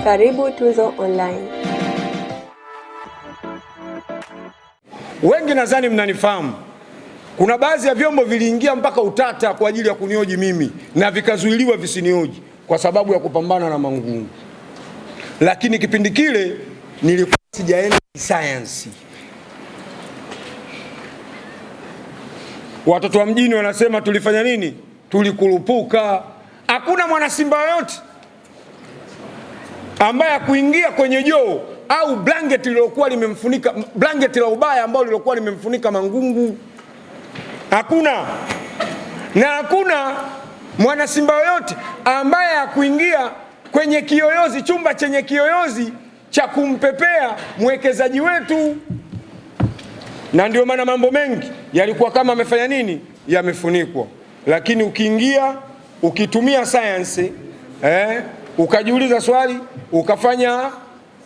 Karibu Tuzo Online. Wengi nadhani mnanifahamu. Kuna baadhi ya vyombo viliingia mpaka utata kwa ajili ya kunioji mimi na vikazuiliwa visinioji kwa sababu ya kupambana na mangungu. Lakini kipindi kile nilikuwa sijaenda science. Watoto wa mjini wanasema tulifanya nini? Tulikurupuka. Hakuna mwana Simba yote ambaye kuingia kwenye joo au blanket lilokuwa limemfunika, blanket la ubaya ambao lilokuwa limemfunika mangungu. Hakuna. Na hakuna mwana Simba yote ambaye kuingia kwenye kiyoyozi, chumba chenye kiyoyozi cha kumpepea mwekezaji wetu. Na ndio maana mambo mengi yalikuwa kama amefanya nini? Yamefunikwa. Lakini ukiingia, ukitumia science, ukajiuliza swali, ukafanya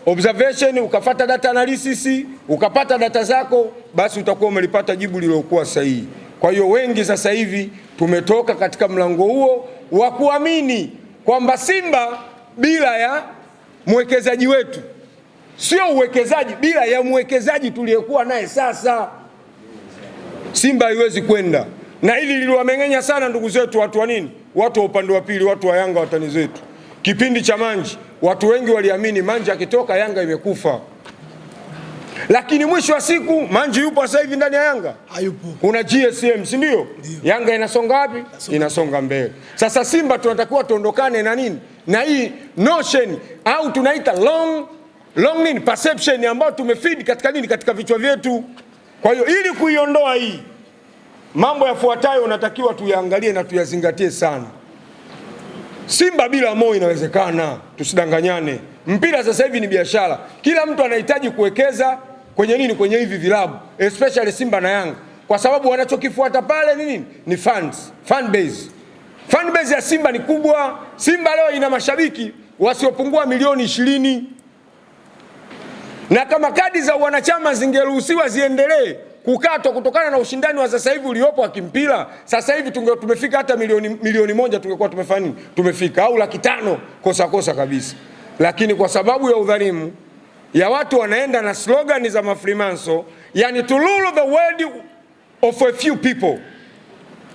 observation, ukafata data analysis, ukapata data zako, basi utakuwa umelipata jibu lilokuwa sahihi. Kwa hiyo wengi sasa hivi tumetoka katika mlango huo wa kuamini kwamba Simba bila ya mwekezaji wetu, sio uwekezaji, bila ya mwekezaji tuliyekuwa naye sasa, Simba haiwezi kwenda. Na hili liliwamengenya sana ndugu zetu watu wa nini? Watu wa upande wa pili, watu wa Yanga, watani zetu. Kipindi cha Manji, watu wengi waliamini Manji akitoka Yanga imekufa. Lakini mwisho wa siku Manji yupo sasa hivi ndani ya Yanga? Hayupo. Kuna GSM, si ndio? Yanga inasonga wapi? Inasonga mbele. Sasa Simba tunatakiwa tuondokane na nini? Na hii notion au tunaita long nini perception ambayo tumefeed katika nini, katika vichwa vyetu. Kwa hiyo ili kuiondoa hii, mambo yafuatayo unatakiwa tuyaangalie na tuyazingatie sana. Simba bila Mo inawezekana, tusidanganyane. Mpira sasa hivi ni biashara. Kila mtu anahitaji kuwekeza kwenye nini? Kwenye hivi vilabu, especially Simba na Yanga. Kwa sababu wanachokifuata pale nini? Ni fans, fan base. Fan base ya Simba ni kubwa. Simba leo ina mashabiki wasiopungua milioni 20. Na kama kadi za wanachama zingeruhusiwa ziendelee kukatwa kutokana na ushindani wa sasa hivi uliopo wa kimpira, sasa hivi tumefika hata milioni 1 tungekuwa tumefanya nini? Tumefika, au 500 kosa kabisa. Lakini kwa sababu ya udhalimu ya watu wanaenda na slogan za mafrimanso, yani to rule the world of a few people.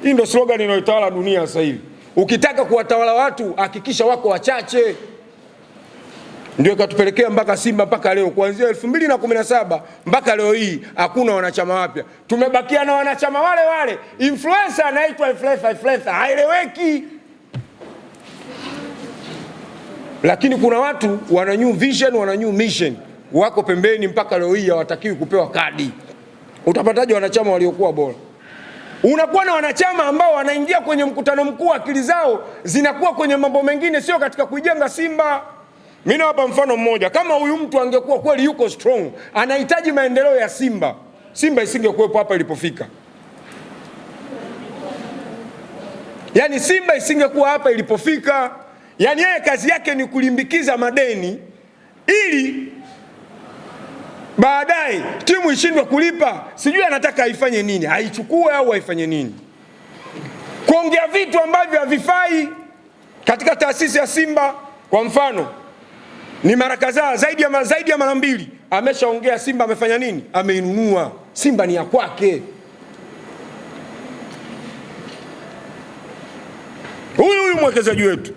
Hii ndio slogan inayotawala dunia sasa hivi. Ukitaka kuwatawala watu, hakikisha wako wachache. Ndio ikatupelekea mpaka Simba mpaka leo, kuanzia 2017 mpaka leo hii hakuna wanachama wapya. Tumebakia na wanachama wale wale. Influencer anaitwa influencer, haeleweki. Lakini kuna watu wana new vision, wana new mission, wako pembeni mpaka leo hii hawatakiwi kupewa kadi. Utapataje wanachama waliokuwa bora? Unakuwa na wanachama ambao wanaingia kwenye mkutano mkuu, akili zao zinakuwa kwenye mambo mengine, sio katika kuijenga Simba. Mimi hapa mfano mmoja, kama huyu mtu angekuwa kweli yuko strong, anahitaji maendeleo ya Simba, Simba isingekuwepo hapa ilipofika. Yani Simba isingekuwa hapa ilipofika. Yani yeye kazi yake ni kulimbikiza madeni ili baadaye timu ishindwe kulipa. Sijui anataka aifanye nini, aichukue au aifanye nini. Kuongea vitu ambavyo havifai katika taasisi ya Simba. Kwa mfano, ni mara kadhaa zaidi ya mara 2 ameshaongea Simba amefanya nini? Ameinunua. Simba ni ya kwake. Huyu mwekezaji wetu.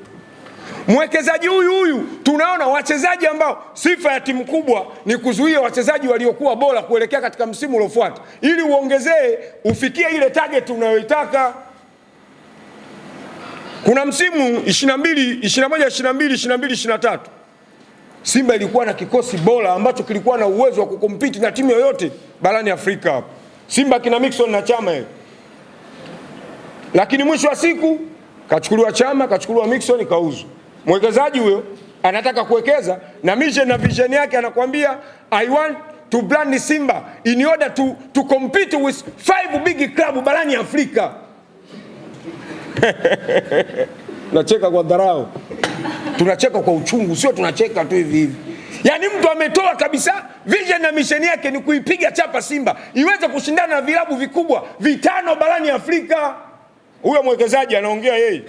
Mwekezaji huyu tunaona wachezaji ambao sifa ya timu kubwa ni kuzuia wachezaji waliokuwa bora kuelekea katika msimu uliofuata, ili uongezee ufikie ile target unayoitaka. Kuna msimu 21-22-23 Simba ilikuwa na kikosi bora ambacho kilikuwa na uwezo wa kukompiti na timu yoyote barani Afrika hapo. Simba kina Mixon na Chama hiyo. Lakini mwisho wa siku kachukuliwa Chama, kachukuliwa Mixon, kauzwa. Mwekezaji huyo anataka kuwekeza na mission na vision yake, anakuambia I want to brand Simba in order to compete with 5 big club barani Afrika. Nacheka kwa dharau. Tunacheka kwa uchungu, sio tunacheka tu hivi hivi. Yani mtu ametoa kabisa vision na mission yake ni kuipiga chapa Simba iweze kushindana na vilabu vikubwa 5 barani Afrika. Huyo mwekezaji anaongea yeye.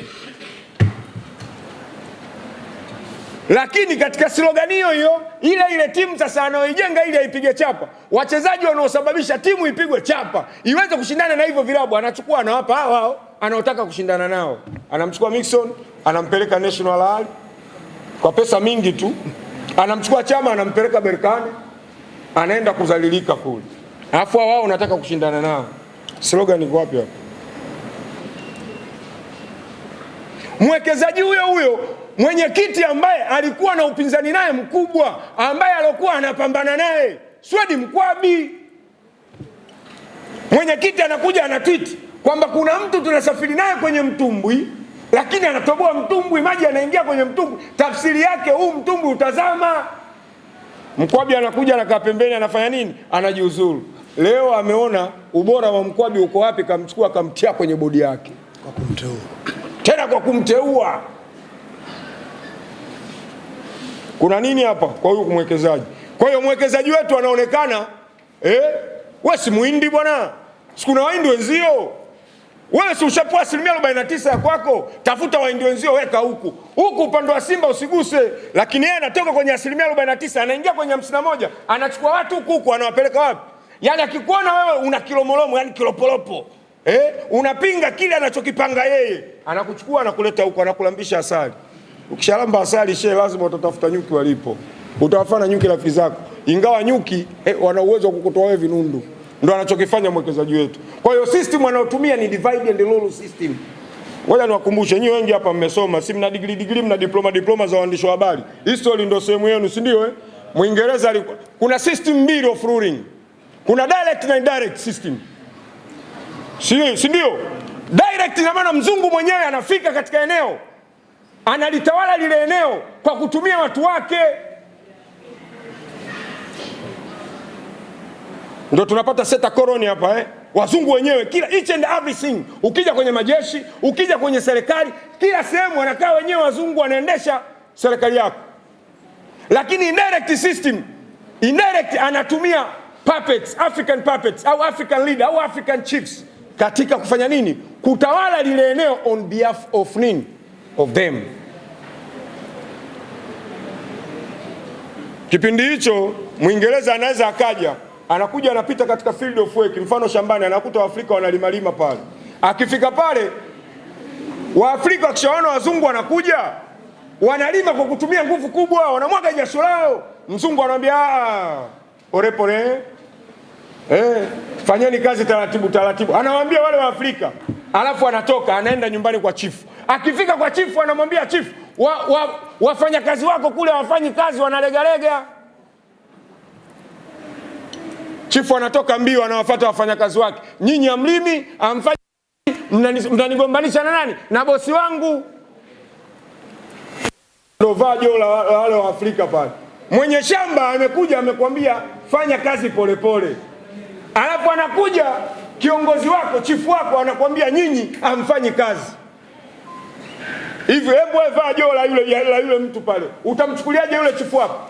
Lakini katika slogan hiyo ile timu sasa anaoijenga ili aipige chapa, wachezaji wanaosababisha timu ipigwe chapa iweze kushindana na hivyo vilabu, anachukua anawapa hao anaotaka kushindana nao. Anamchukua Mixon, anampeleka National Al kwa pesa mingi tu. Anamchukua Chama, anampeleka Berkane, anaenda kuzalilika kule. Alafu wao unataka kushindana nao. Slogan iko wapi hapo? Mwekezaji huyo mwenyekiti ambaye alikuwa na upinzani naye mkubwa, ambaye alikuwa anapambana naye, Swedi Mkwabi, mwenyekiti anakuja ana tweet kwamba kuna mtu tunasafiri naye kwenye mtumbwi, lakini anatoboa mtumbwi, maji yanaingia kwenye mtumbwi, tafsiri yake huu mtumbwi utazama. Mkwabi anakuja anakaa pembeni, anafanya nini? Anajiuzuru. Leo ameona ubora wa Mkwabi uko wapi, kamchukua kamtia kwenye bodi yake kwa kumteua. Tena kwa kumteua. Kuna nini hapa kwa huyu mwekezaji? Kwa hiyo mwekezaji wetu anaonekana wewe si muhindi bwana. Sikuna wahindi wenzio. Wewe si ushapoa 49% ya kwako, tafuta wahindi wenzio weka huku. Huku upande wa Simba usiguse, lakini yeye anatoka kwenye 49% anaingia kwenye 51, anachukua watu huku anawapeleka wapi? Yaani akikuona wewe una kilomolomo, yani kilopolopo, unapinga kile anachokipanga yeye, anakuchukua anakuleta huku, anakulambisha asali. Ukishalamba asali lazima utatafuta nyuki walipo. Utawafanya nyuki rafiki zako. Ingawa nyuki wana uwezo wa kukutoa wewe vinundu. Ndio anachokifanya mwekezaji wetu. Kwa hiyo system anayotumia ni divide and rule system. Ngoja niwakumbushe, nyinyi wengi hapa mmesoma, si mna degree, mna diploma za uandishi wa habari. History ndio sehemu yenu, si ndio Muingereza kuna system mbili of ruling. Kuna direct na indirect system. Si ndio? Direct ina maana mzungu mwenyewe anafika katika eneo, analitawala lile eneo kwa kutumia watu wake. Ndio tunapata seta koloni hapa wazungu wenyewe kila each and everything. Ukija kwenye majeshi, ukija kwenye serikali, kila sehemu wanakaa wenyewe wazungu, wanaendesha serikali yako. Lakini indirect system, indirect anatumia puppets, African puppets au African leader au African chiefs katika kufanya nini? Kutawala lile eneo on behalf of nini? Of them. Kipindi hicho Mwingereza anaweza akaja, anakuja anapita katika field of work, mfano shambani, anakuta Waafrika wanalimalima pale. Akifika pale, Waafrika wakishaona wazungu wanakuja, wanalima kwa kutumia nguvu kubwa, wanamwaga jasho lao. Mzungu anamwambia pole, fanyeni kazi taratibu. Anawaambia wale Waafrika, alafu anatoka anaenda nyumbani kwa chifu. Akifika kwa chifu anamwambia chifu, wafanya kazi wako kule hawafanyi kazi, wanalegalega. Chifu anatoka mbio, anawafuata wafanyakazi wake. Nyinyi amlimi, amfanyi, mnanigombanisha na nani? Na bosi wangu. Ndio vajo la wale wa Afrika pale. Mwenye shamba amekuja amekwambia fanya kazi polepole. Alafu anakuja kiongozi wako, chifu wako anakwambia nyinyi amfanyi kazi. Hivi hebu wewe vajo la yule mtu pale, utamchukuliaje yule chifu wako?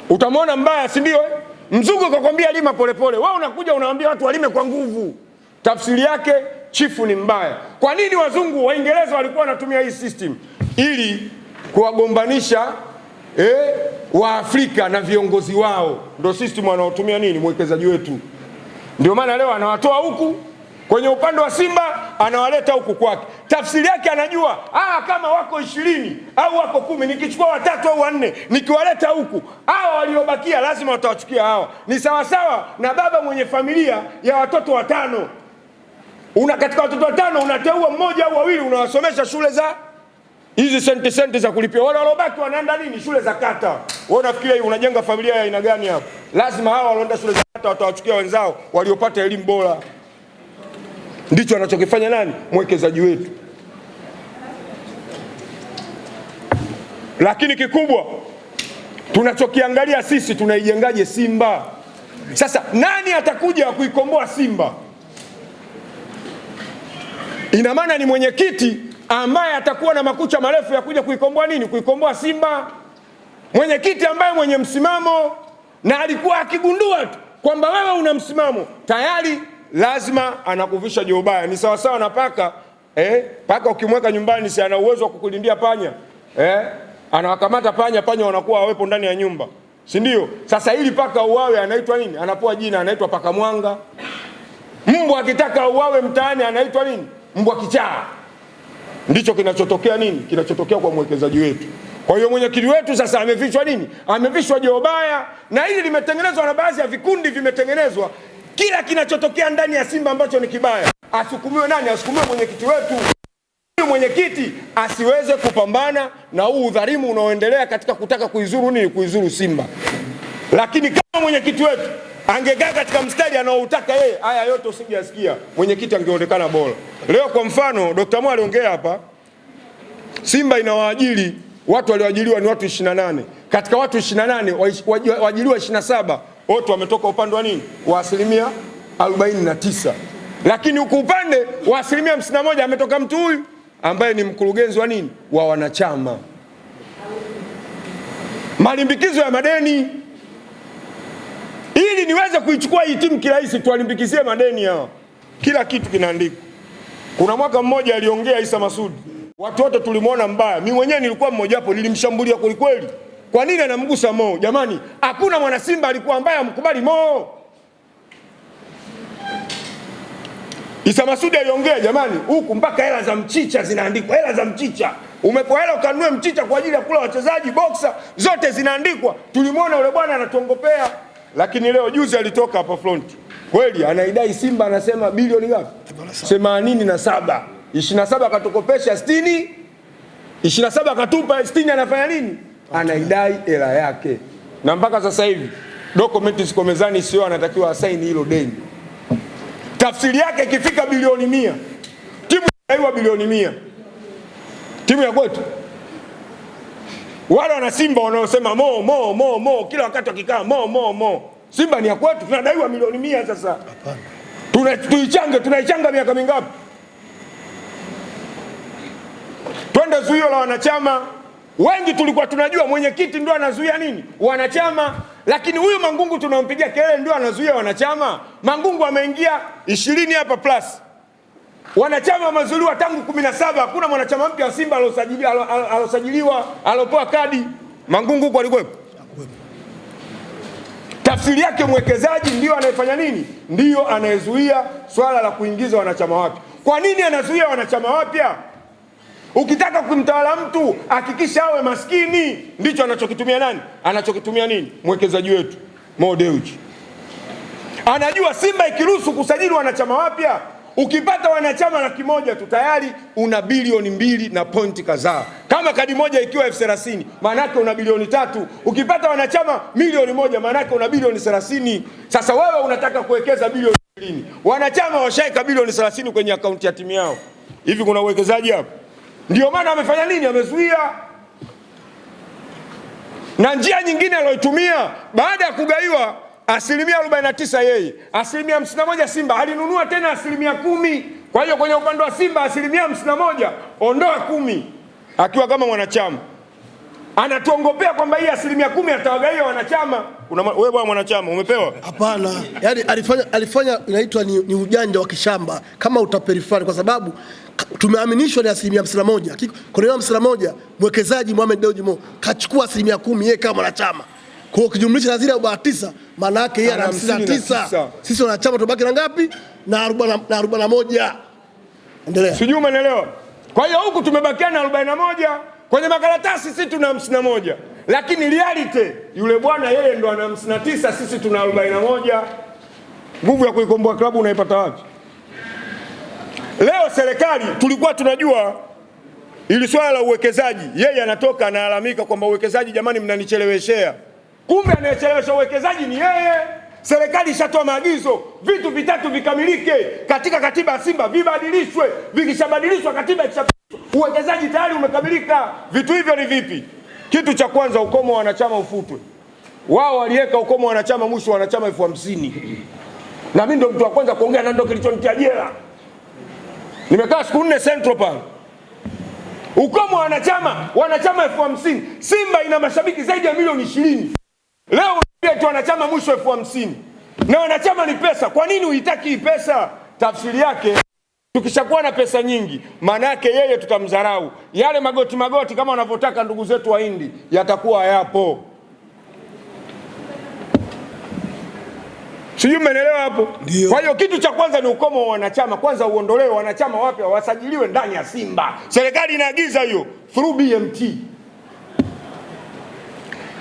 Utamwona mbaya, si ndio? Mzungu akakwambia lima polepole, wewe unakuja unawaambia watu walime kwa nguvu. Tafsiri yake chifu ni mbaya. Kwa nini wazungu Waingereza walikuwa wanatumia hii system? Ili kuwagombanisha Waafrika na viongozi wao. Ndio system wanaotumia nini? Mwekezaji wetu. Ndio maana leo anawatoa huku kwenye upande wa Simba, anawaleta huku kwake. Tafsiri yake anajua, kama wako 20 au wako 10, nikichukua 3 au 4, nikiwaleta huku, hawa waliobakia lazima watawachukia hawa. Ni sawa sawa na baba mwenye familia ya watoto 5. Katika watoto 5 unateua mmoja au wawili, unawasomesha shule za hizi senti za kulipia. Wale waliobaki wanaenda nini? Shule za kata. Wewe unafikiria unajenga familia ya aina gani hapo? Lazima hawa walioenda shule za kata watawachukia wenzao waliopata elimu bora. Ndicho anachokifanya nani? Mwekezaji wetu. Lakini kikubwa tunachokiangalia sisi, tunaijengaje Simba? Sasa nani atakuja kuikomboa Simba? Ina maana ni mwenyekiti ambaye atakuwa na makucha marefu ya kuja kuikomboa nini? Kuikomboa Simba. Mwenyekiti ambaye mwenye msimamo, na alikuwa akigundua tu kwamba wewe una msimamo, tayari lazima anakuvisha jobaya. Ni sawa sawa na paka. Paka ukimweka nyumbani, si ana uwezo wa kukulindia panya. anawakamata panya, panya wanakuwa hawepo ndani ya nyumba, si ndio? Sasa ili paka uwawe anaitwa nini? Anapewa jina, anaitwa paka mwanga. Mbwa akitaka uwawe mtaani anaitwa nini? Mbwa kichaa. Ndicho kinachotokea nini? Kinachotokea kwa mwekezaji wetu. Kwa hiyo mwenyekiti wetu sasa amevishwa nini? Amevishwa joho baya, na hili limetengenezwa na baadhi ya vikundi vimetengenezwa. Kila kinachotokea ndani ya Simba ambacho ni kibaya, asukumiwe nani? Asukumiwe mwenyekiti wetu. Mwenyekiti asiweze kupambana na huu udhalimu unaoendelea katika kutaka kuizuru nini? Kuizuru Simba. Lakini kama mwenyekiti wetu angekaa katika mstari anaoutaka yeye, haya yote usingeyasikia, mwenyekiti angeonekana bora. Leo kwa mfano Dr. Mo aliongea hapa, Simba inawaajiri watu, walioajiriwa ni watu 28. Katika watu 28 waajiriwa 27 wote wametoka upande wa nini? Wa asilimia 49. Lakini huku upande wa asilimia 51 ametoka mtu huyu ambaye ni mkurugenzi wa nini? Wa wanachama. Malimbikizo ya madeni. Ili niweze kuichukua hii timu kirahisi, tuwalimbikizie madeni hao. Kila kitu kinaandikwa. Kuna mwaka mmoja aliongea Isa Masudi, watu wote tulimuona mbaya. Mimi mwenyewe nilikuwa mmoja wapo, nilimshambulia kweli kweli. Kwa nini anamgusa Mo? Jamani, hakuna mwana Simba alikuwa mbaya amkubali Mo. Isa Masudi aliongea, jamani, huku mpaka hela za mchicha zinaandikwa, hela za mchicha. Umepewa hela ukanunue mchicha kwa ajili ya kula wachezaji, boxer, zote zinaandikwa. Tulimuona yule bwana anatuongopea. Lakini leo juzi alitoka hapa front. Kweli anaidai Simba, anasema bilioni ngapi? 87. 27 akatukopesha 60. 27 akatupa 60, anafanya nini? Anaidai hela yake. Na mpaka sasa hivi dokumenti ziko mezani, sio anatakiwa asaini hilo deni. Tafsiri yake ikifika bilioni 100, timu inadaiwa bilioni 100. Timu ya kwetu. Wale wana Simba wanaosema Mo kila wakati wakikaa Mo. Simba ni ya kwetu, tunadaiwa milioni 100 sasa. Tunaichanga miaka mingapi? Twende zuio la wanachama. Wengi tulikuwa tunajua mwenyekiti ndio anazuia nini? Wanachama. Lakini huyu Mangungu tunampigia kelele ndio anazuia wanachama. Mangungu ameingia 20 hapa plus. Wanachama wamezuiliwa tangu 17. Hakuna mwanachama mpya wa Simba alosajiliwa, alopewa kadi. Mangungu huko alikuwepo. Tafsiri yake mwekezaji ndio anayefanya nini? Ndio anayezuia swala la kuingiza wanachama wapya. Kwa nini anazuia wanachama wapya? Ukitaka kumtawala mtu hakikisha awe maskini. Ndicho anachokitumia nani? Anachokitumia nini? Mwekezaji wetu Mo Dewji. Anajua Simba ikiruhusu kusajili wanachama wapya, ukipata wanachama 100,000 tu tayari una bilioni 2 na pointi kadhaa. Kama kadi moja ikiwa 30,000, maana yake una bilioni 3. Ukipata wanachama milioni 1, maana yake una bilioni 30. Sasa wewe unataka kuwekeza bilioni 20. Wanachama washaika bilioni 30 kwenye akaunti ya timu yao. Hivi kuna uwekezaji hapo? Ndio maana amefanya nini? Amezuia. Na njia nyingine aliyotumia baada ya kugaiwa asilimia 49 yeye, asilimia 51 Simba, alinunua tena asilimia 10. Kwa hiyo kwenye upande wa Simba asilimia 51 ondoa 10 akiwa kama mwanachama. Anatuongopea kwamba hii asilimia 10 atawagaia wanachama. Wewe bwana mwanachama umepewa? Hapana. Yaani alifanya inaitwa ni ujanja wa kishamba kama utaperifani, kwa sababu tumeaminishwa ni asilimia 51. Kwa hiyo 51 mwekezaji Mohamed Dewji Mo kachukua asilimia 10 yeye kama mwanachama. Kwa hiyo ukijumlisha na zile 49 maana yake yeye ana 59. Sisi wanachama tubaki na ngapi? Na 41. Endelea. Sijui umeelewa? Kwa hiyo huku tumebakia na 41. Kwenye makaratasi sisi tuna 51. Lakini reality yule bwana yeye ndo ana 59, sisi tuna 41. Nguvu ya kuikomboa klabu unaipata wapi? Leo serikali tulikuwa tunajua ili swala la uwekezaji, yeye anatoka analalamika kwamba uwekezaji, jamani mnanicheleweshea. Kumbe anayechelewesha uwekezaji ni yeye. Serikali ishatoa maagizo vitu vitatu vikamilike katika katiba ya Simba, vibadilishwe. Vikishabadilishwa katiba uwekezaji tayari umekamilika. Vitu hivyo ni vipi? Kitu cha kwanza, ukomo wa wanachama ufutwe. Wao waliweka ukomo wa wanachama mwisho wanachama 50,000. Na mimi ndo mtu wa kwanza kuongea, na ndo kilichonitia jela. Nimekaa siku 4 Central Park. Ukomo wa wanachama 50,000. Simba ina mashabiki zaidi ya milioni 20. Leo tu wanachama mwisho 50,000. Na wanachama ni pesa. Kwa nini uitaki hii pesa? Tafsiri yake Tukishakuwa na pesa nyingi, maana yake yeye tutamdharau. Yale magoti kama wanavyotaka ndugu zetu wa Hindi yatakuwa hayapo. Sijui umeelewa hapo? Kwa hiyo kitu cha kwanza ni ukomo wa wanachama. Kwanza uondolewe, wanachama wapya wasajiliwe ndani ya Simba. Serikali inaagiza hiyo through BMT.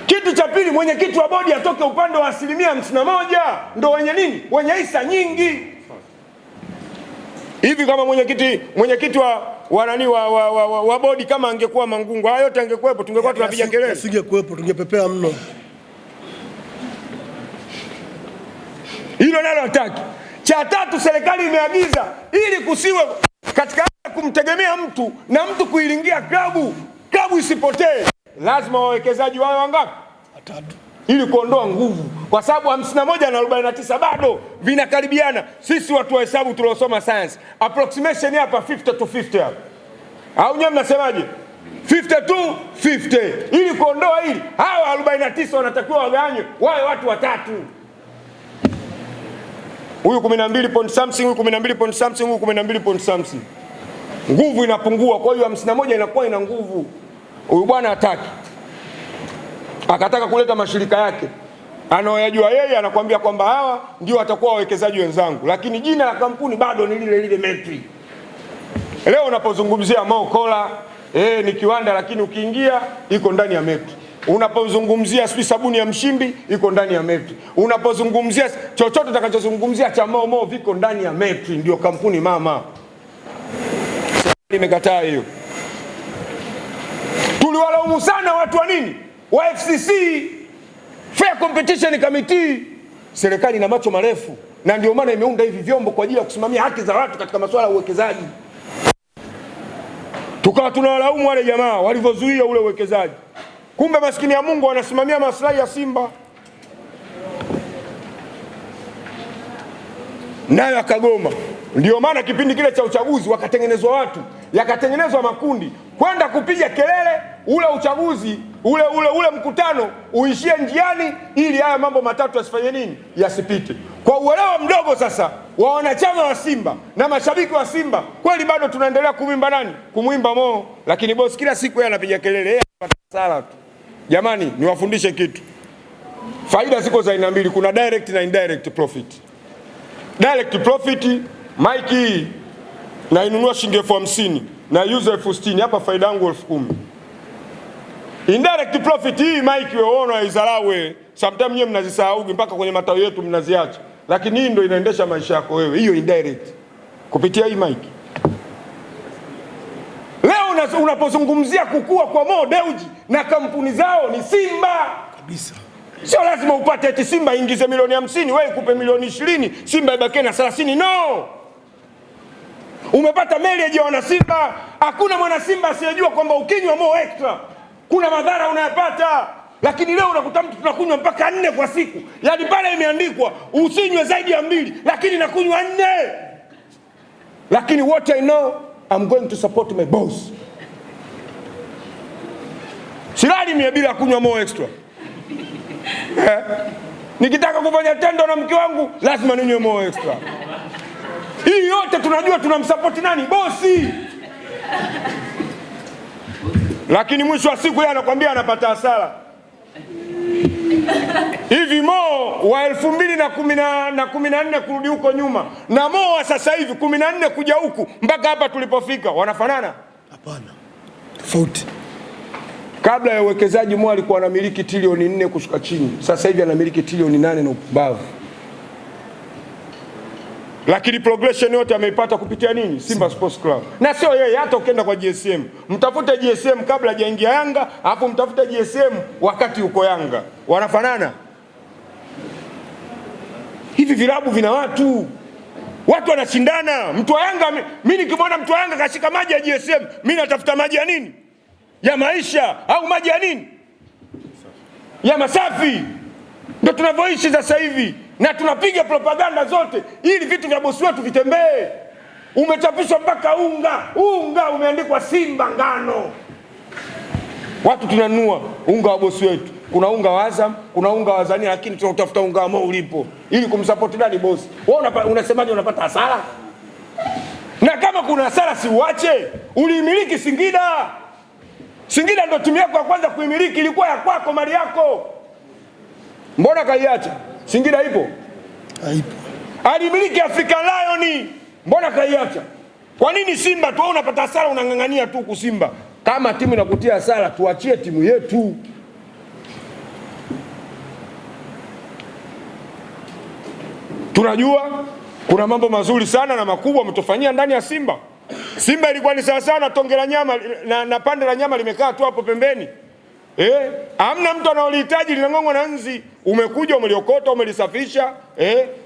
Kitu cha pili, mwenyekiti wa bodi atoke upande wa 51%, ndio wenye nini? Wenye hisa nyingi. Hivi kama mwenyekiti wa nani wa bodi kama angekuwa Mangungu, hayo yote angekuepo, tungekuwa tunapiga kelele. Asingekuepo, tungepepea mno. Hilo nalo hataki. Cha tatu, serikali imeagiza ili kusiwe katika kumtegemea mtu na mtu kuilingia klabu isipotee, lazima wawekezaji wawe wangapi? 3, ili kuondoa nguvu, kwa sababu 51 na 49 bado vinakaribiana. Sisi watu wa hesabu tuliosoma science, approximation hapa 50 to 50 hapa, au nyewe mnasemaje? 50 to 50. Ili kuondoa hili, hawa 49 wanatakiwa waganywe wawe watu watatu. Huyu 12 point something, huyu 12 point something, huyu 12 point something. Nguvu inapungua, kwa hiyo 51 inakuwa ina nguvu. Huyu bwana hataki. Akataka kuleta mashirika yake anaoyajua yeye, anakuambia kwamba hawa ndio watakuwa wawekezaji wenzangu, lakini jina la kampuni bado ni lile Metri. Leo unapozungumzia Mokola, ni kiwanda, lakini ukiingia iko ndani ya Metri. Unapozungumzia sabuni ya Mshimbi iko ndani ya Metri. Unapozungumzia chochote utakachozungumzia cha Momo viko ndani ya Metri, ndio kampuni mama. Nimekataa hiyo. Tuliwalaumu sana watu wa nini? Wa FCC, Fair Competition Committee. Serikali ina macho marefu, na ndio maana imeunda hivi vyombo kwa ajili ya kusimamia haki za watu katika masuala ya uwekezaji. Tukawa tunawalaumu wale jamaa walivyozuia ule uwekezaji. Kumbe maskini ya Mungu wanasimamia maslahi ya Simba. Nayo akagoma. Ndio maana kipindi kile cha uchaguzi wakatengenezwa watu, yakatengenezwa makundi kwenda kupiga kelele ule uchaguzi, ule mkutano uishie njiani, ili haya mambo matatu yasifanye nini? Yasipite. Kwa uelewa mdogo sasa wa wanachama wa Simba na mashabiki wa Simba, kweli bado tunaendelea kumwimba nani? Kumwimba Mo, lakini boss kila siku yeye anapiga kelele, yeye anapata hasara tu. Jamani, niwafundishe kitu. Faida ziko za aina mbili, kuna direct na indirect profit. Direct profit, mic hii na inunua shilingi 50,000 na user 60,000, hapa faida yangu 10,000. Indirect profit hii mic wewe izalawe, sometimes nyewe mnazisahau mpaka kwenye matawi yetu mnaziacha, lakini hii ndio inaendesha maisha yako wewe, hiyo indirect kupitia hii mic. Leo unapozungumzia kukua kwa Mo Dewji na kampuni zao ni Simba kabisa. Sio lazima upate eti Simba ingize milioni 50, wewe kupe milioni 20, Simba ibaki na 30. No. Umepata mileage ya wana Simba. Hakuna mwana Simba asiyejua kwamba ukinywa Mo Extra kuna madhara unayapata. Lakini leo unakuta mtu tunakunywa mpaka 4 kwa siku. Yaani pale imeandikwa usinywe zaidi ya 2, lakini nakunywa 4. Lakini what I know, I'm going to support my boss. Silali mie bila kunywa Mo Extra. Nikitaka kufanya tendo na mke wangu lazima ninywe Mo Extra. Hii yote tunajua tunamsupport nani? Bosi. Lakini mwisho wa siku yeye anakuambia anapata hasara. Hivi Mo wa 2014 kurudi huko nyuma na Mo wa sasa hivi 14 kuja huku mpaka hapa tulipofika wanafanana? Hapana. Tofauti. Kabla ya uwekezaji Mo alikuwa anamiliki trilioni 4 kushuka chini. Sasa hivi anamiliki trilioni 8 na upumbavu. Lakini progression yote ameipata kupitia nini? Simba Sports Club. Na sio yeye, hata ukienda kwa GSM, mtafute GSM kabla hajaingia Yanga, hapo mtafute GSM wakati uko Yanga. Wanafanana? Hivi vilabu vina watu wanashindana. Mtu wa Yanga, mimi nikimwona mtu wa Yanga kashika maji ya GSM, mimi natafuta maji ya nini? Ya maisha au maji ya nini? Ya masafi. Ndio tunavyoishi sasa hivi. Na tunapiga propaganda zote ili vitu vya bosi wetu vitembee. Umechapishwa mpaka unga umeandikwa Simba ngano. Watu tunanunua unga wa bosi wetu. Kuna unga wa Azam, kuna unga wa Azania, lakini tunatafuta unga wa Mo ulipo ili kumsupport nani bosi. Wewe unasemaje unapata hasara? Na kama kuna hasara si uache. Uliimiliki Singida. Singida ndio timu yako ya kwanza kuimiliki, ilikuwa ya kwako, mali yako. Mbona kaiacha? Singida ipo? Haipo. Alimiliki African Lion. Mbona kaiacha? Kwa nini Simba tu unapata hasara unang'ang'ania tu kusimba? Kama timu inakutia hasara tuachie timu yetu. Tunajua kuna mambo mazuri sana na makubwa mtofanyia ndani ya Simba. Simba ilikuwa ni sawa sana tonge la nyama na pande la nyama limekaa tu hapo pembeni. Hamna mtu anaolihitaji, linang'ongwa na nzi. Umekuja umeliokota, umelisafisha,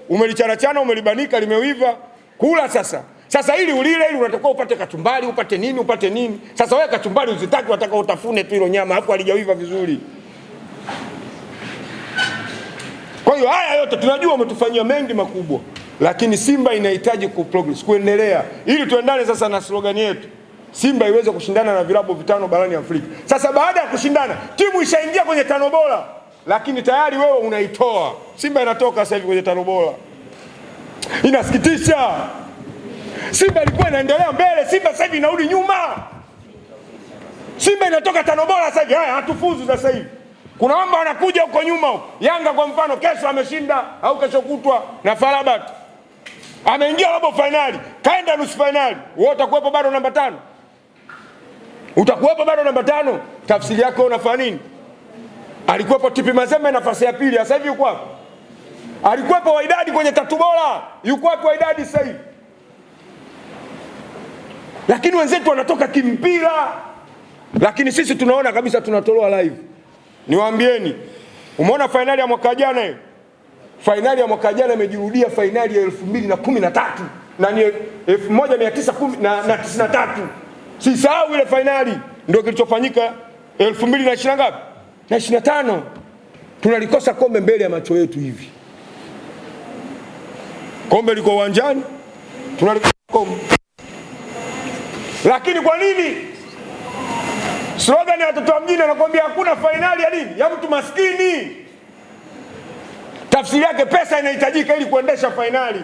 umelicharachana, umelibanika, limeiva. Kula sasa. Sasa ili ulile, ili unatakiwa upate kachumbari, upate nini. Sasa wewe kachumbari uzitaki, unataka utafune tu hilo nyama hapo halijaiva vizuri. Kwa hiyo haya yote tunajua umetufanyia mengi makubwa, lakini Simba inahitaji kuprogress, kuendelea, ili tuendane sasa na slogan yetu. Simba iweze kushindana na vilabu vitano barani Afrika. Sasa baada ya kushindana, timu ishaingia kwenye 5 bora, lakini tayari wewe unaitoa. Simba inatoka sasa hivi kwenye 5 bora. Inasikitisha. Simba ilikuwa inaendelea mbele, Simba sasa hivi inarudi nyuma. Simba inatoka 5 bora sasa hivi, haya hatufuzu sasa hivi. Kuna mambo wanakuja huko nyuma huko. Yanga kwa mfano kesho ameshinda au kesho kutwa na Farabat. Ameingia robo finali, kaenda nusu finali. Wewe utakuwepo bado namba 5? Utakuwepo bado namba 5? Tafsiri yako unafanya nini? Alikuwepo Tipi Mazembe nafasi ya pili, sasa hivi yuko wapi? Alikuwepo Wydad kwenye 3 bora, yuko wapi Wydad sasa hivi? Lakini wenzetu wanatoka kimpira. Lakini sisi tunaona kabisa tunatolewa live. Niwaambieni, umeona finali ya mwaka jana hiyo? Finali ya mwaka jana imejirudia finali ya 2013 na ni 1993. Sisahau ile finali, ndio kilichofanyika 2020 ngapi? Na 25. Tunalikosa kombe mbele ya macho yetu hivi. Kombe liko uwanjani, tunalikosa kombe. Lakini kwa nini? Slogan ya watoto wa mjini anakuambia hakuna finali ya nini? Ya mtu maskini. Tafsiri yake pesa inahitajika ili kuendesha finali.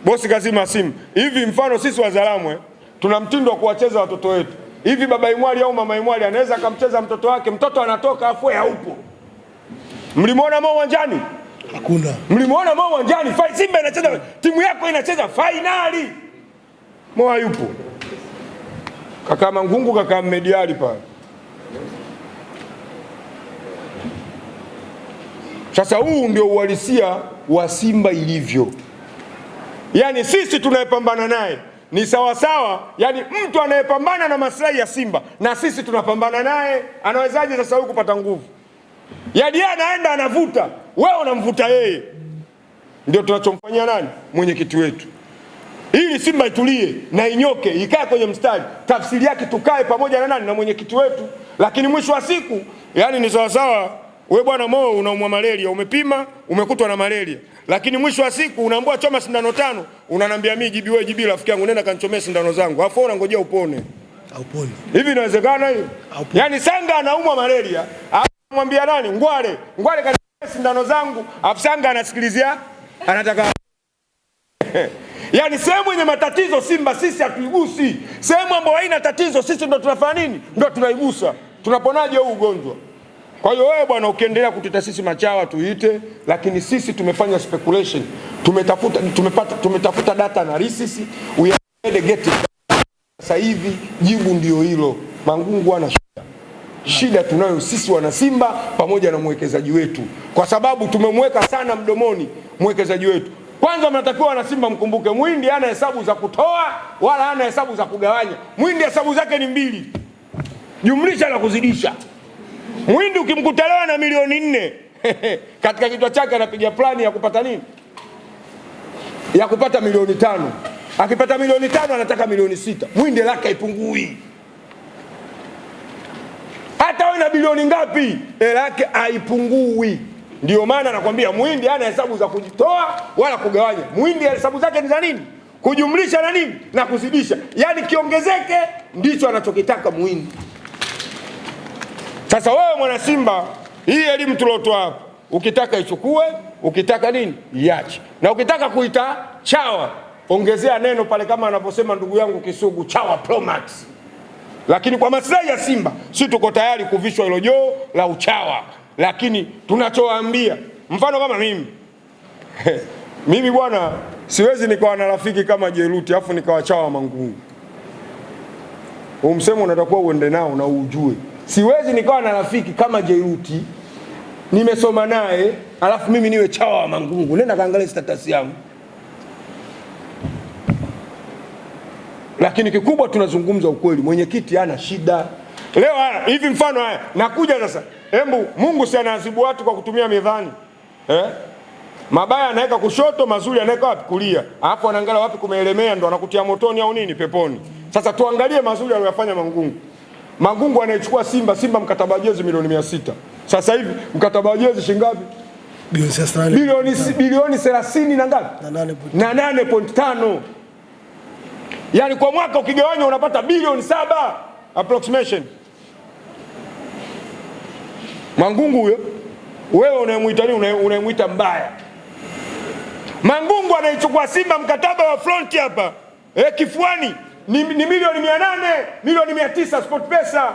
Bosi kazima simu. Hivi mfano sisi Wazalamu tuna mtindo wa kuwacheza watoto wetu. Hivi baba Imwali au mama Imwali anaweza akamcheza mtoto wake, mtoto anatoka afu haupo. Mlimuona Mo uwanjani? Hakuna. Mlimuona Mo uwanjani? Simba inacheza, timu yako inacheza finali. Mo hayupo. Kaka Mangungu, kaka Mediali pale. Sasa huu ndio uhalisia wa Simba ilivyo. Yaani sisi tunayepambana naye ni sawa sawa, yani mtu anayepambana na maslahi ya Simba na sisi tunapambana naye, anawezaje sasa huyu kupata nguvu? Yaani yeye anaenda anavuta, wewe unamvuta yeye. Ndio tunachomfanyia nani? Mwenyekiti wetu. Ili Simba itulie na inyoke, ikae kwenye mstari. Tafsiri yake tukae pamoja na nani? Na mwenyekiti wetu. Lakini mwisho wa siku, yani ni sawa sawa, wewe bwana Mo unaumwa malaria, umepima, umekutwa na malaria. Lakini mwisho wa siku unaambiwa choma sindano 5, unaniambia mimi jibi wewe jibi rafiki yangu nenda kanichomee sindano zangu. Alafu unangojea upone. Hauponi. Hivi inawezekana hiyo? Yaani Sanga anaumwa malaria, anamwambia nani? Ngwale kanichomee sindano zangu, alafu Sanga anasikilizia anataka yaani sehemu yenye matatizo Simba sisi hatuigusi. Sehemu ambayo haina tatizo sisi ndo tunafanya nini? Ndo tunaigusa. Tunaponaje huu ugonjwa? Kwa hiyo wewe bwana ukiendelea kutuita sisi machawa tuite, lakini sisi tumefanya speculation. Tumetafuta data analysis. We are getting. Sasa hivi jibu ndio hilo. Mangungu ana shida. Shida tunayo sisi wana Simba pamoja na mwekezaji wetu. Kwa sababu tumemweka sana mdomoni mwekezaji wetu. Kwanza mnatakiwa wana Simba mkumbuke, Muhindi hana hesabu za kutoa wala hana hesabu za kugawanya. Muhindi hesabu zake ni 2. Jumlisha na kuzidisha. Muhindi ukimkutalewa na milioni 4 katika kichwa chake anapiga plani ya kupata nini? Ya kupata milioni 5. Akipata milioni 5 anataka milioni 6. Muhindi lake haipungui. Hata wewe na bilioni ngapi? Lake haipungui. Ndio maana nakwambia Muhindi hana hesabu za kujitoa wala kugawanya. Muhindi hesabu zake ni za nini? Kujumlisha na nini? Na kuzidisha. Yaani kiongezeke ndicho anachokitaka Muhindi. Sasa wewe mwana Simba, hii elimu tulotoa hapa, ukitaka ichukue, ukitaka nini? Iache. Na ukitaka kuita chawa, ongezea neno pale kama anavyosema ndugu yangu Kisugu, chawa Pro Max. Lakini kwa maslahi ya Simba si tuko tayari kuvishwa hilo joo la uchawa, lakini tunachowaambia, mfano kama mimi bwana, siwezi nikawa na rafiki kama Jeruti afu nikawa chawa Mangungu. Umsemo unatakuwa uende nao na ujue. Siwezi nikawa na rafiki kama Jeruti, nimesoma naye, alafu mimi niwe chawa wa Mangungu. Nenda kaangalia status yangu. Lakini kikubwa tunazungumza ukweli, mwenyekiti hana shida. Leo hivi mfano haya, nakuja sasa. Hembu Mungu si anaadhibu watu kwa kutumia mizani. Mabaya anaweka kushoto, mazuri anaweka wapi? Kulia. Alafu anaangalia wapi kumeelemea ndo anakutia motoni au nini? Peponi. Sasa tuangalie mazuri aliyofanya Mangungu. Mangungu anaichukua Simba mkataba wa jezi milioni 600. Sasa hivi mkataba wa jezi shilingi ngapi? Bilioni 30 na ngapi? Na 8.5. Yaani kwa mwaka ukigawanya unapata bilioni 7 approximation. Mangungu huyo, wewe unayemuita nini? Unayemuita mbaya. Mangungu anaichukua Simba mkataba wa front hapa kifuani ni milioni 800, milioni 900 SportPesa.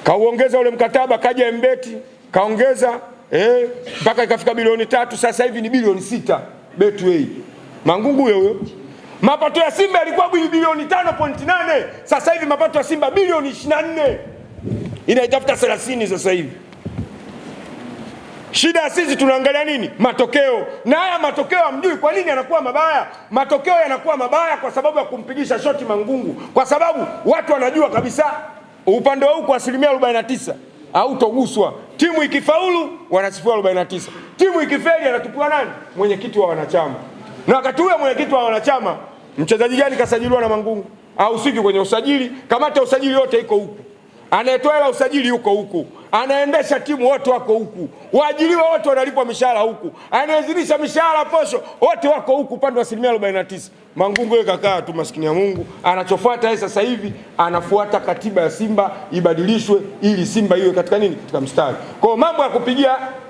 Kauongeza ule mkataba, kaja Mbeti kaongeza mpaka ikafika bilioni 3. Sasa hivi ni bilioni 6 Betway. Mangungu huyo. Mapato ya Simba yalikuwa bilioni 5.8, sasa hivi mapato ya Simba bilioni 24. Inaitafuta 30 sasa hivi. Shida sisi tunaangalia nini? Matokeo. Na haya matokeo hamjui kwa nini yanakuwa mabaya. Matokeo yanakuwa mabaya kwa sababu ya kumpigisha shoti Mangungu. Kwa sababu watu wanajua kabisa upande wao kwa 49% hautoguswa. Timu ikifaulu wanasifiwa 49. Timu ikifeli anatupiwa nani? Mwenyekiti wa wanachama. Na wakati huo mwenyekiti wa wanachama, mchezaji gani kasajiliwa na Mangungu? Au siki kwenye usajili, kamati ya usajili yote iko huku. Anayetoa hela usajili yuko huku. Anaendesha timu wote wako huku. Waajiriwa wote wanalipwa mishahara huku. Anayezilisha mishahara posho wote wako huku upande wa 49%. Mangungu yeye kakaa tu maskini ya Mungu. Anachofuata yeye sasa hivi anafuata katiba ya Simba ibadilishwe ili Simba iwe katika nini? Katika mstari. Kwa mambo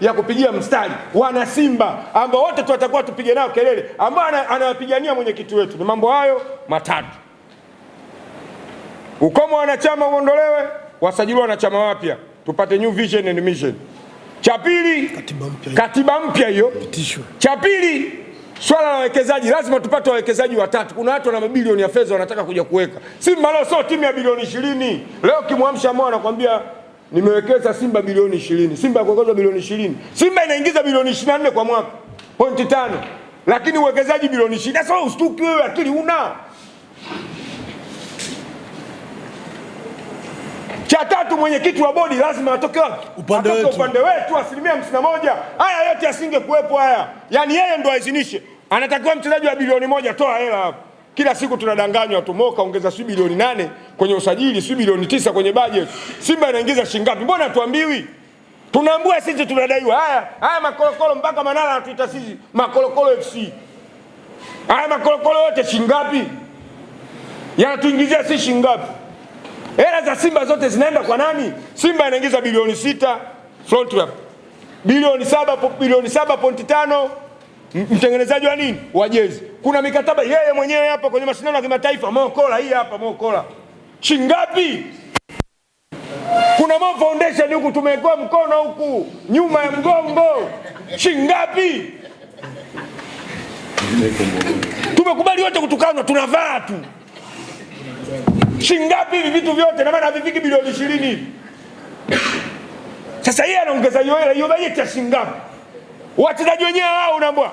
ya kupigia mstari wana Simba ambao wote tutakuwa tupige nao kelele ambao anawapigania mwenyekiti wetu. Ni mambo hayo matatu. Ukomo wanachama uondolewe, wasajiliwa wanachama wapya, tupate new vision and mission. Cha pili, katiba mpya hiyo pitishwe. Cha pili, swala la wawekezaji, lazima tupate wawekezaji watatu. Kuna watu wana mabilioni ya fedha wanataka kuja kuweka. Simba leo sio timu ya bilioni 20. Leo kimwamsha Mo anakuambia nimewekeza Simba bilioni 20. Simba yakuwekeza bilioni 20. Simba inaingiza bilioni 24 kwa mwaka. 0.5. Lakini uwekezaji bilioni 20. Sasa ustuki wewe, akili una. Cha tatu, mwenyekiti wa bodi lazima atoke wapi? Upande wetu 51%. Haya yote asingekuepo haya. Yaani yeye ndo aizinishe. Anatakiwa mchezaji wa bilioni 1 toa hela hapo. Kila siku tunadanganywa tumoka ongeza bilioni 8 kwenye usajili, bilioni 9 kwenye budget. Simba inaingiza shilingi ngapi? Mbona tuambiwi? Tunaambua sisi tunadaiwa. Haya makolokolo mpaka Manara anatuita sisi makolokolo FC. Haya makolokolo yote shilingi ngapi? Yanatuingizia sisi shilingi ngapi? Hela za Simba zote zinaenda kwa nani? Simba inaingiza bilioni 6 front wrap. Bilioni 7.5 mtengenezaji wa nini? Wa jezi. Kuna mikataba yeye mwenyewe hapa kwenye mashindano ya kimataifa, Mokola hii hapa Mokola. Shilingi ngapi? Kuna Mo Foundation huku tumewekewa mkono huku nyuma ya mgongo. Shilingi ngapi? Tumekubali wote kutukanwa, tunavaa tu. Shilingi ngapi hivi vitu vyote? Na maana havifiki bilioni 20 hivi. Sasa yeye anaongeza hiyo bajeti ya shilingi ngapi? Wachezaji wenyewe wao unaambia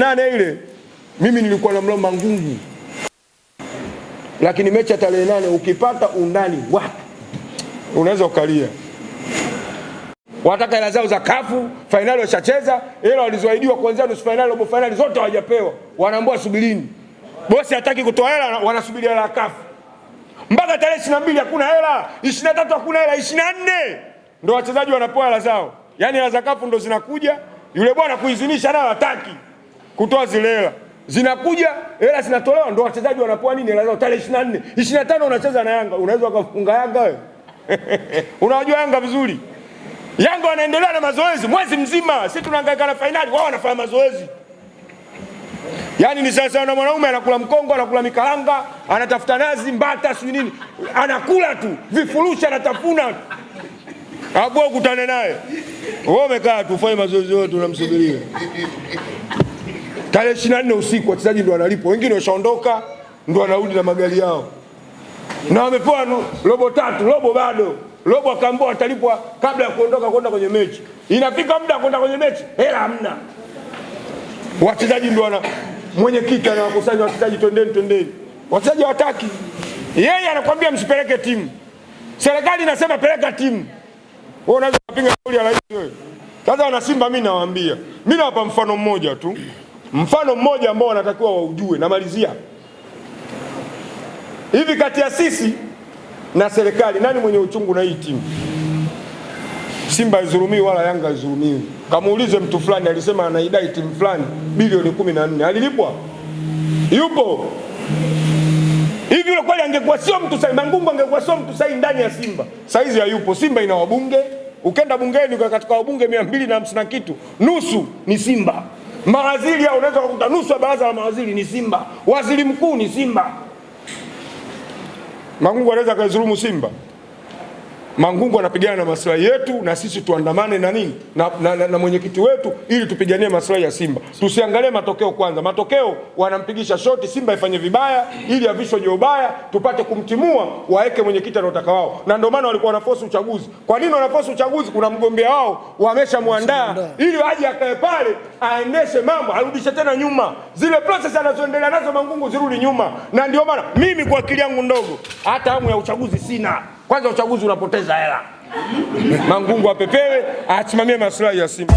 8 ile. Mimi nilikuwa na mlomba Mangungu. Lakini mechi ya tarehe 8 ukipata undani wapi? Unaweza ukalia. Wataka hela zao za kafu, finali washacheza, hela walizoahidiwa kuanzia nusu finali, robo finali zote hawajapewa. Wanaambiwa subirini. Bosi hataki kutoa hela, wanasubiri hela ya kafu. Mpaka tarehe 22 hakuna hela, 23 hakuna hela, 24 ndio wachezaji wanapewa hela zao. Yaani hela za kafu ndo zinakuja, yule bwana kuidhinisha naye hataki kutoa zile hela. Zinakuja, hela zinatolewa ndio wachezaji wanapewa nini hela zao tarehe 24. 25 unacheza na Yanga, unaweza ukafunga Yanga wewe. Unajua Yanga vizuri. Yanga wanaendelea na mazoezi mwezi mzima. Sisi tunahangaika na finali, wao wanafanya mazoezi. Yaani ni sasa na mwanaume anakula mkongo, anakula mikaranga, anatafuta nazi, mbata, si nini. Anakula tu, vifurushi anatafuna. Hapo ukutane naye. Wewe umekaa tu ufanye mazoezi yote unamsubiria. Tarehe 24 usiku wachezaji ndio wanalipwa. Wengine washaondoka ndio wanarudi na magari yao. Na wamepewa robo tatu, robo bado. Robo akaambiwa atalipwa kabla ya kuondoka kwenda kwenye mechi. Inafika muda kwenda kwenye mechi, hela hamna. Wachezaji ndio wana mwenyekiti anawakusanya wachezaji, twendeni. Wachezaji hawataki. Yeye anakuambia msipeleke timu. Serikali inasema peleka timu. Wewe unaweza kupinga kauli ya rais wewe. Sasa wana Simba mimi nawaambia. Mimi nawapa mfano mmoja tu. Mfano mmoja ambao wanatakiwa waujue, namalizia. Hivi kati ya sisi na serikali nani mwenye uchungu na hii timu? Simba haizulumiwi wala Yanga haizulumiwi. Kamuulize mtu fulani alisema anaidai timu fulani bilioni 14. Alilipwa? Yupo? Hivi yule kweli angekuwa sio mtu sahihi, Mangungu angekuwa sio mtu sahihi ndani ya Simba, saizi hayupo. Simba ina wabunge, ukenda bungeni kwa katika wabunge 250 na kitu, nusu ni Simba. Mawaziri hao unaweza kukuta nusu ya baraza la mawaziri ni Simba. Waziri mkuu ni Simba. Mangungu anaweza kaizulumu Simba? Mangungu anapigana na maslahi yetu na sisi tuandamane na nini? Na mwenyekiti wetu ili tupiganie maslahi ya Simba. Tusiangalie matokeo kwanza. Matokeo wanampigisha shoti Simba ifanye vibaya ili avishwe je ubaya tupate kumtimua waeke mwenyekiti anataka wao. Na ndio maana walikuwa wanaforce uchaguzi. Kwa nini wanaforce uchaguzi? Kuna mgombea wao wameshamuandaa ili aje akae pale aendeshe mambo, arudishe tena nyuma. Zile process anazoendelea nazo Mangungu zirudi nyuma. Na ndio maana mimi kwa akili yangu ndogo hata hamu ya uchaguzi sina. Kwanza uchaguzi unapoteza hela. Mangungu apepewe, asimamie maslahi ya Simba.